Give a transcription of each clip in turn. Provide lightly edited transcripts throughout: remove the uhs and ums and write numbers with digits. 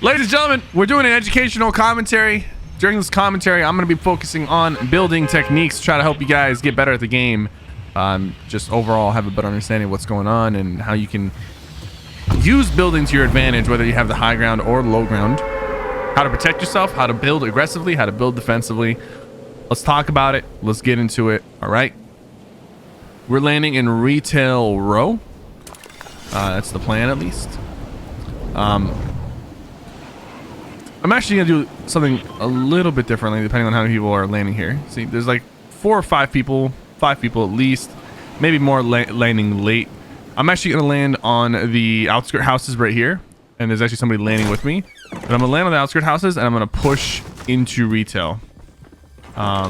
Ladies and gentlemen, we're doing an educational commentary. During this commentary, I'm going to be focusing on building techniques to try to help you guys get better at the game. Just overall have a better understanding of what's going on and how you can use building to your advantage, whether you have the high ground or low ground. How to protect yourself, how to build aggressively, how to build defensively. Let's talk about it. Let's get into it. All right. We're landing in Retail Row. That's the plan, at least. I'm actually going to do something a little bit differently depending on how many people are landing here. See, there's like 4 or 5 people, 5 people at least, maybe more landing late. I'm actually going to land on the outskirt houses right here. And there's actually somebody landing with me. But I'm going to land on the outskirt houses and I'm going to push into retail. I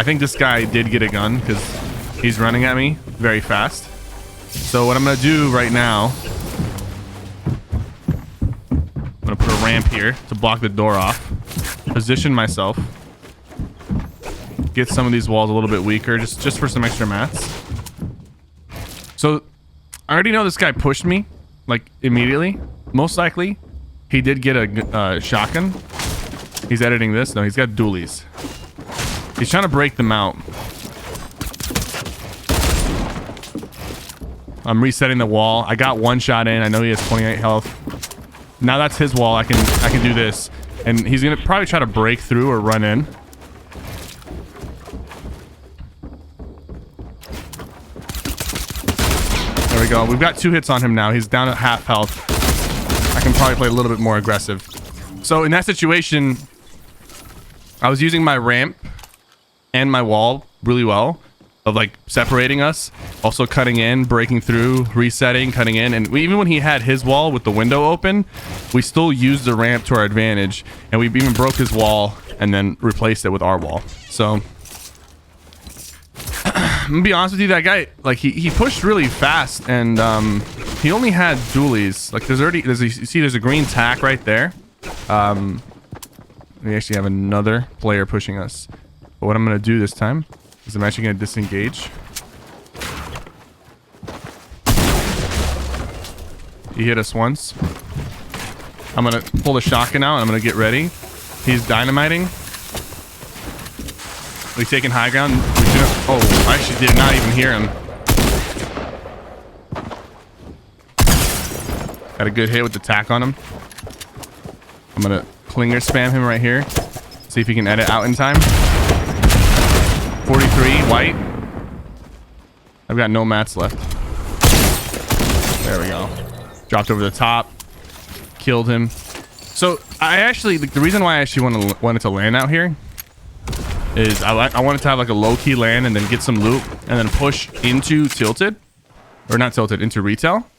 think this guy did get a gun because he's running at me very fast. So what I'm going to do right now, I'm going to put a ramp here to block the door off. Position myself. Get some of these walls a little bit weaker just for some extra mats. So I already know this guy pushed me like immediately. Most likely he did get a shotgun. He's editing this. No, he's got dualies. He's trying to break them out. I'm resetting the wall. I got 1 shot in. I know he has 28 health. Now that's his wall. I can do this. And he's gonna probably try to break through or run in. There we go. We've got 2 hits on him now. He's down at half health. I can probably play a little bit more aggressive. So in that situation, I was using my ramp and my wall really well, of like separating us, also cutting in, breaking through, resetting, cutting in. And even when he had his wall with the window open, we still used the ramp to our advantage, and we even broke his wall and then replaced it with our wall. So I'm gonna be honest with you, that guy, like he pushed really fast, and he only had dualies. Like you see there's a green tack right there. We actually have another player pushing us. But what I'm gonna do this time is I'm actually gonna disengage. He hit us once. I'm gonna pull the shotgun out and I'm gonna get ready. He's dynamiting. We taking high ground. Oh, I actually did not even hear him. Got a good hit with the tack on him. I'm gonna clinger spam him right here. See if he can edit out in time. 43 white. I've got no mats left. There we go. Dropped over the top. Killed him. So I actually, the reason why I actually wanted to land out here is I wanted to have like a low-key land and then get some loot and then push into tilted, or not tilted, into retail.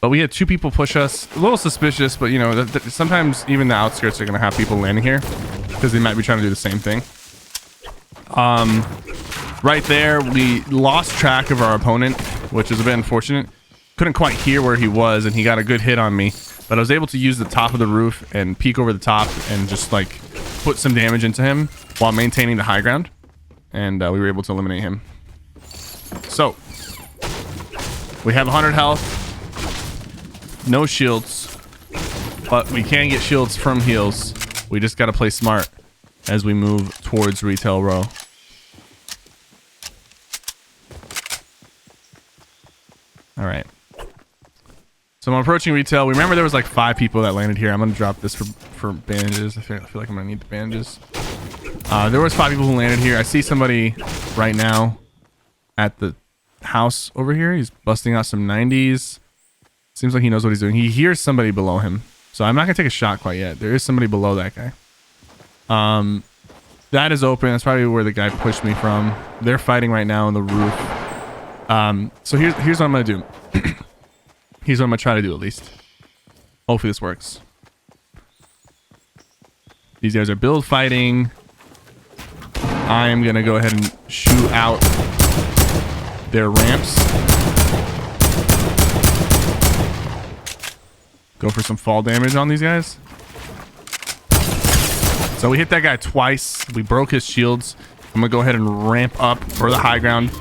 But we had 2 people push us. A little suspicious, but you know, sometimes even the outskirts are gonna have people landing here because they might be trying to do the same thing. Right there, we lost track of our opponent, which is a bit unfortunate. Couldn't quite hear where he was, and he got a good hit on me. But I was able to use the top of the roof and peek over the top and just like put some damage into him while maintaining the high ground. And we were able to eliminate him. So we have 100 health, no shields, but we can get shields from heals. We just got to play smart as we move towards Retail Row. All right. So I'm approaching retail. We remember there was like 5 people that landed here. I'm going to drop this for bandages. I feel like I'm going to need the bandages. There was 5 people who landed here. I see somebody right now at the house over here. He's busting out some 90s. Seems like he knows what he's doing. He hears somebody below him. So I'm not going to take a shot quite yet. There is somebody below that guy. That is open. That's probably where the guy pushed me from. They're fighting right now on the roof. So here's what I'm going to do. Here's what I'm going to try to do, at least. Hopefully this works. These guys are build fighting. I am going to go ahead and shoot out their ramps. Go for some fall damage on these guys. So we hit that guy twice. We broke his shields. I'm going to go ahead and ramp up for the high ground.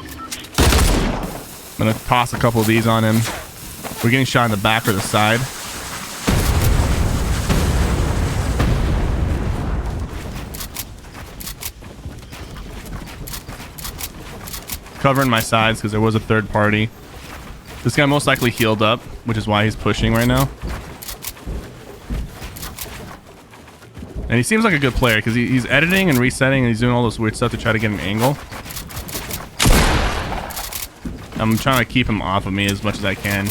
I'm going to toss a couple of these on him. We're getting shot in the back or the side. covering my sides because there was a third party. This guy most likely healed up, which is why he's pushing right now. And he seems like a good player because he's editing and resetting and he's doing all this weird stuff to try to get an angle. I'm trying to keep him off of me as much as I can.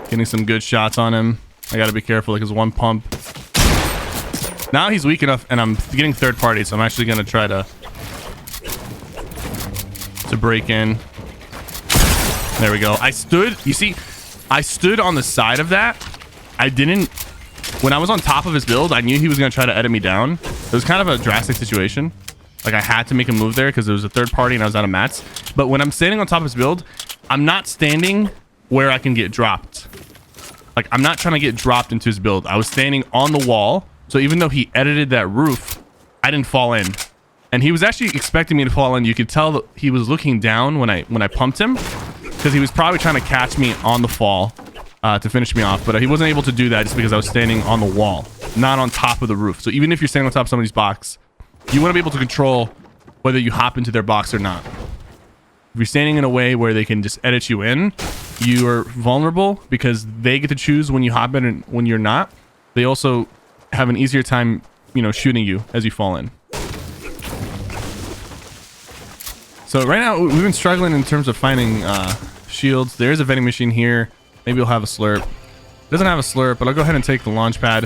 Getting some good shots on him. I gotta be careful because one pump. Now he's weak enough and I'm getting third party, so I'm actually gonna try to break in. There we go. I stood, you see, I stood on the side of that. I didn't, when I was on top of his build, I knew he was gonna try to edit me down. It was kind of a drastic situation. Like I had to make a move there because there was a third party and I was out of mats. But when I'm standing on top of his build, I'm not standing where I can get dropped. Like I'm not trying to get dropped into his build. I was standing on the wall. So even though he edited that roof, I didn't fall in. And he was actually expecting me to fall in. You could tell that he was looking down when I pumped him because he was probably trying to catch me on the fall to finish me off. But he wasn't able to do that just because I was standing on the wall, not on top of the roof. So even if you're standing on top of somebody's box, you want to be able to control whether you hop into their box or not. If you're standing in a way where they can just edit you in, you are vulnerable because they get to choose when you hop in and when you're not. They also have an easier time, you know, shooting you as you fall in. So right now we've been struggling in terms of finding shields. There is a vending machine here. Maybe we'll have a slurp. Doesn't have a slurp, but I'll go ahead and take the launch pad.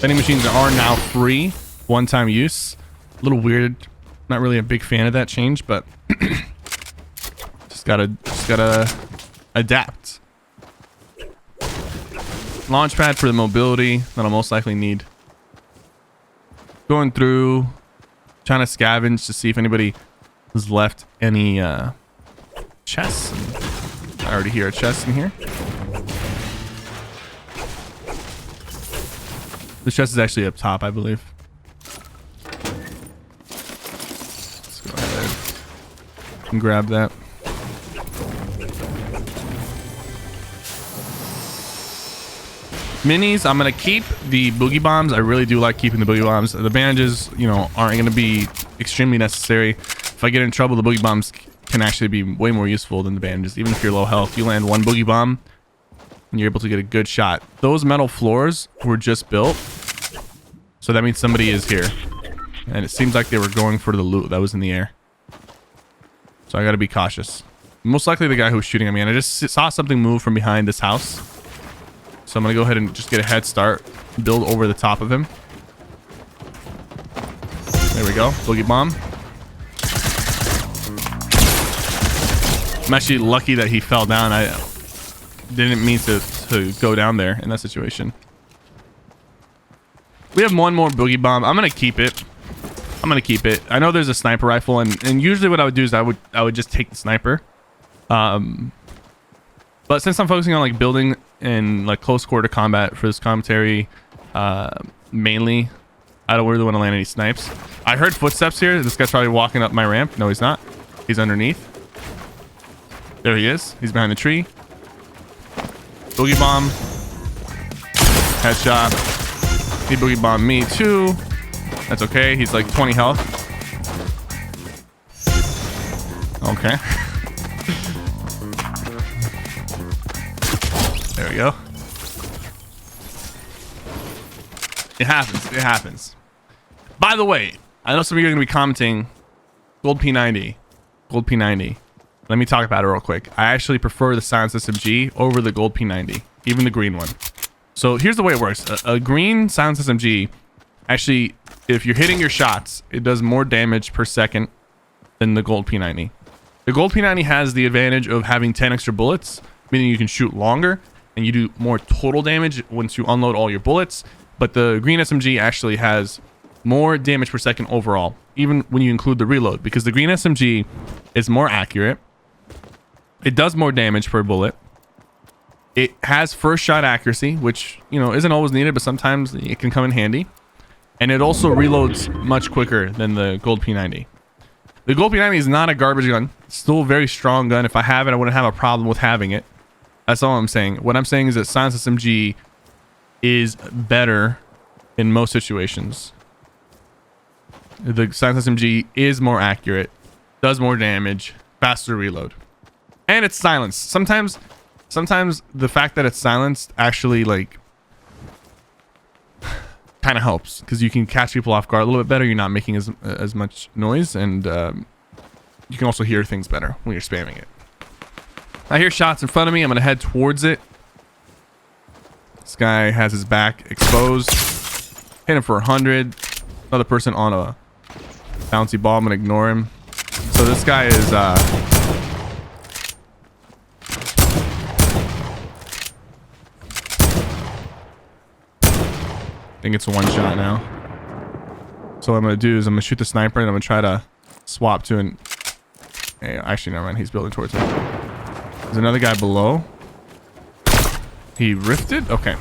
Vending machines are now free, one-time use. A little weird. Not really a big fan of that change, but just gotta adapt. Launch pad for the mobility that I'll most likely need. Going through, trying to scavenge to see if anybody has left any chests. I already hear a chest in here. This chest is actually up top, I believe. Let's go ahead and grab that. Minis, I'm gonna keep the boogie bombs. I really do like keeping the boogie bombs. The bandages, you know, aren't gonna be extremely necessary. If I get in trouble, the boogie bombs can actually be way more useful than the bandages. Even if you're low health, you land one boogie bomb and you're able to get a good shot. Those metal floors were just built, so that means somebody is here, and it seems like they were going for the loot that was in the air. So I gotta be cautious. Most likely the guy who was shooting at me, and I just saw something move from behind this house. So I'm gonna go ahead and just get a head start, build over the top of him. There we go, boogie bomb. I'm actually lucky that he fell down. I didn't mean to go down there in that situation. We have one more boogie bomb. I'm gonna keep it. I'm gonna keep it. I know there's a sniper rifle, and usually what I would do is I would just take the sniper. But since I'm focusing on like building and like close quarter combat for this commentary, mainly, I don't really want to land any snipes. I heard footsteps here. This guy's probably walking up my ramp. No, he's not. He's underneath. There he is. He's behind the tree. Boogie bomb. Headshot. He boogie bombed me too. That's okay. He's like 20 health. Okay. There we go. It happens. It happens. By the way, I know some of you are going to be commenting gold P90. Gold P90. Let me talk about it real quick. I actually prefer the silenced SMG over the gold P90, even the green one. So here's the way it works. A green silenced SMG, actually, if you're hitting your shots, it does more damage per second than the gold P90. The gold P90 has the advantage of having 10 extra bullets, meaning you can shoot longer and you do more total damage once you unload all your bullets. But the green SMG actually has more damage per second overall, even when you include the reload, because the green SMG is more accurate. It does more damage per bullet. It has first shot accuracy, which, you know, isn't always needed, but sometimes it can come in handy. And it also reloads much quicker than the gold P90. The gold P90 is not a garbage gun. It's still a very strong gun. If I have it, I wouldn't have a problem with having it. That's all I'm saying. What I'm saying is that silenced SMG is better in most situations. The silenced SMG is more accurate, does more damage, faster reload, and it's silenced. Sometimes the fact that it's silenced actually like kind of helps, because you can catch people off guard a little bit better. You're not making as much noise, and you can also hear things better when you're spamming it. I hear shots in front of me. I'm gonna head towards it. This guy has his back exposed. Hit him for 100. Another person on a bouncy ball. I'm gonna ignore him. So this guy is I think it's a one shot now. So what I'm gonna do is I'm gonna shoot the sniper, and I'm gonna try to swap to an... Hey, actually, never mind. He's building towards me. There's another guy below. He rifted? Okay.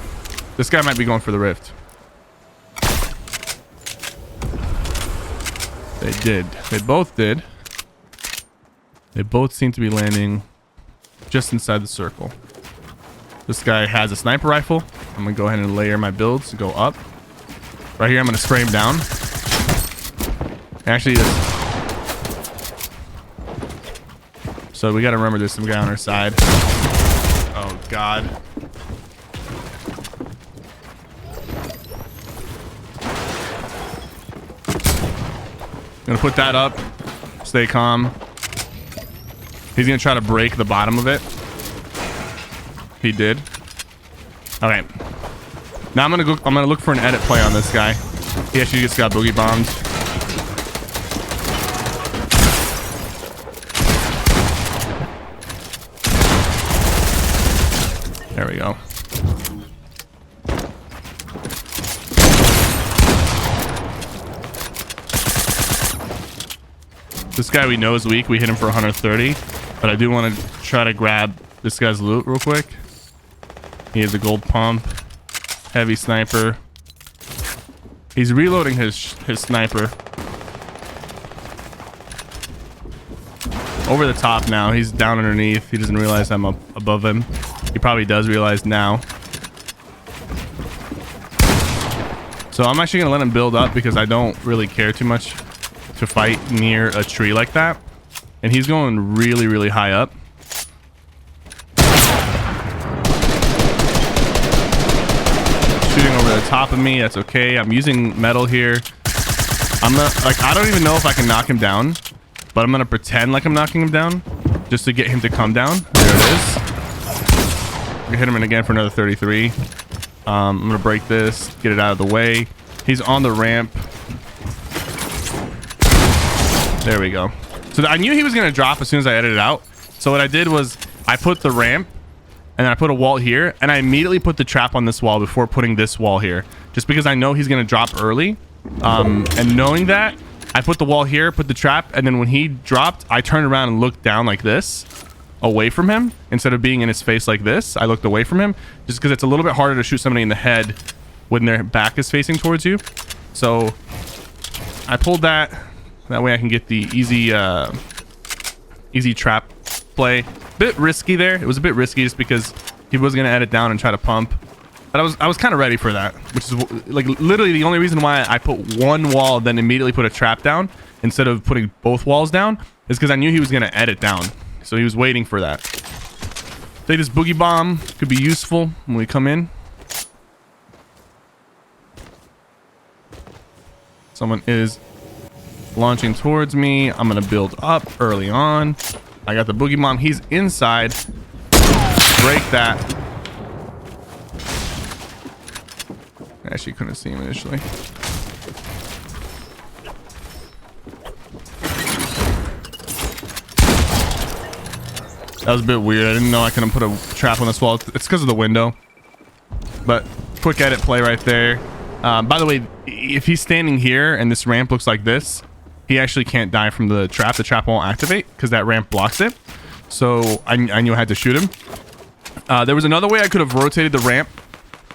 This guy might be going for the rift. They did. They both did. They both seem to be landing just inside the circle. This guy has a sniper rifle. I'm gonna go ahead and layer my builds, go up. Right here, I'm gonna spray him down. Actually, so we gotta remember there's some guy on our side. Oh God. Gonna put that up. Stay calm. He's gonna try to break the bottom of it. He did. Okay. Now I'm gonna look for an edit play on this guy. He actually just got boogie bombed. There we go. This guy we know is weak. We hit him for 130, but I do want to try to grab this guy's loot real quick. He has a gold pump, heavy sniper. He's reloading his sniper. Over the top now. He's down underneath. He doesn't realize I'm up above him. He probably does realize now. So I'm actually gonna let him build up, because I don't really care too much to fight near a tree like that. And he's going really, really high up. Shooting over the top of me. That's okay. I'm using metal here. I'm gonna, like, I don't even know if I can knock him down, but I'm gonna pretend like I'm knocking him down just to get him to come down. There it is. We hit him in again for another 33. I'm gonna break this, get it out of the way. He's on the ramp. There we go. So I knew he was gonna drop as soon as I edited it out. So what I did was I put the ramp, and then I put a wall here, and I immediately put the trap on this wall before putting this wall here, just because I know he's gonna drop early. And knowing that, I put the wall here, put the trap, and then when he dropped, I turned around and looked down like this, away from him. Instead of being in his face like this, I looked away from him, just because it's a little bit harder to shoot somebody in the head when their back is facing towards you. So I pulled that. That way I can get the easy trap play. Bit risky there. It was a bit risky just because he was gonna edit down and try to pump. But I was kind of ready for that, which is like literally the only reason why I put one wall, then immediately put a trap down instead of putting both walls down, is because I knew he was gonna edit down. So he was waiting for that. I think this boogie bomb could be useful when we come in. Someone is launching towards me. I'm gonna build up early on. I got the boogie bomb. He's inside. Break that. Actually couldn't see him initially. That was a bit weird. I didn't know I couldn't put a trap on this wall. It's because of the window. But quick edit play right there. By the way, if he's standing here and this ramp looks like this, he actually can't die from the trap. The trap won't activate because that ramp blocks it. So I knew I had to shoot him. There was another way I could have rotated the ramp,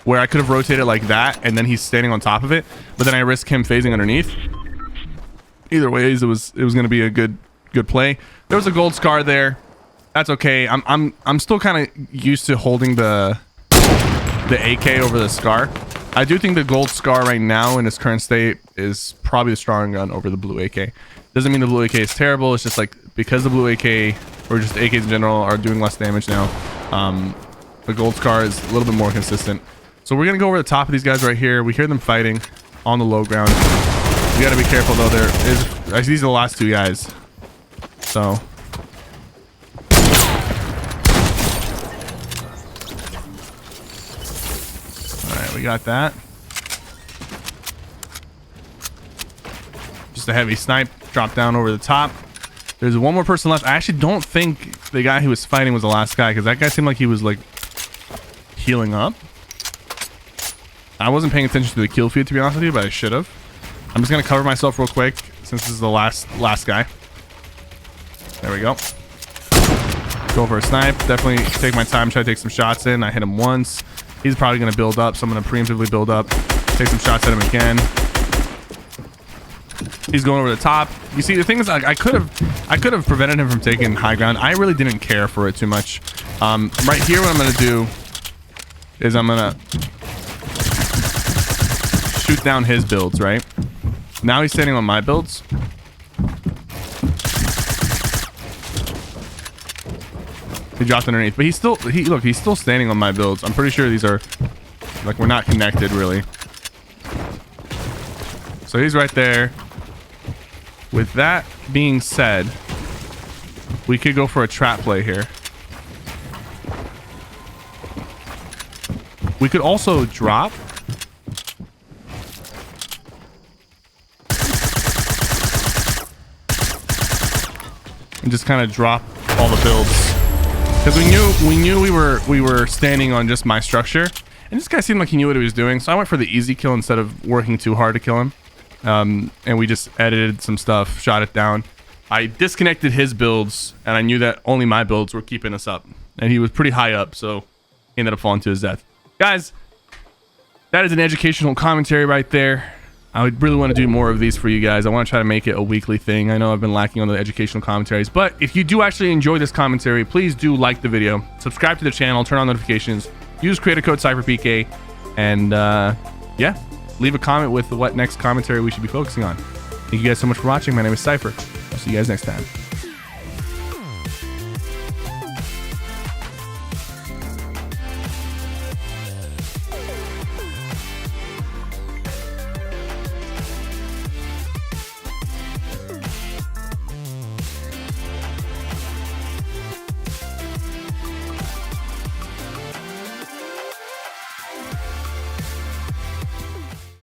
where I could have rotated like that, and then he's standing on top of it. But then I risk him phasing underneath. Either ways, it was going to be a good play. There was a gold scar there. That's okay. I'm still kind of used to holding the AK over the scar. I do think the gold scar right now in its current state is probably the stronger gun over the blue AK. Doesn't mean the blue AK is terrible. It's just like because the blue AK or just AKs in general are doing less damage now, the gold scar is a little bit more consistent. So we're gonna go over the top of these guys right here. We hear them fighting on the low ground. You gotta be careful though. There is actually, these are the last two guys. So all right, we got that. Just a heavy snipe. Drop down over the top. There's one more person left. I actually don't think the guy who was fighting was the last guy, because that guy seemed like he was like healing up. I wasn't paying attention to the kill feed, to be honest with you, but I should have. I'm just gonna cover myself real quick since this is the last guy. There we go. Go for a snipe. Definitely take my time, try to take some shots in. I hit him once. He's probably gonna build up, so I'm gonna preemptively build up, take some shots at him again. He's going over the top. You see, the thing is, I could have prevented him from taking high ground. I really didn't care for it too much. Right here, what I'm gonna do is I'm gonna shoot down his builds. Right now, he's standing on my builds. He dropped underneath, but he's still standing on my builds. I'm pretty sure these are like we're not connected really. So he's right there. With that being said, we could go for a trap play here. We could also drop. And just kind of drop all the builds. Because we knew we were standing on just my structure. And this guy seemed like he knew what he was doing. So I went for the easy kill instead of working too hard to kill him. And we just edited some stuff, shot it down. I disconnected his builds, and I knew that only my builds were keeping us up. And he was pretty high up, so he ended up falling to his death. Guys, that is an educational commentary right there. I would really want to do more of these for you guys. I want to try to make it a weekly thing. I know I've been lacking on the educational commentaries, but if you do actually enjoy this commentary, please do like the video, subscribe to the channel, turn on notifications, use creator code Sypherpk, and yeah. Leave a comment with what next commentary we should be focusing on. Thank you guys so much for watching. My name is Sypher. I'll see you guys next time.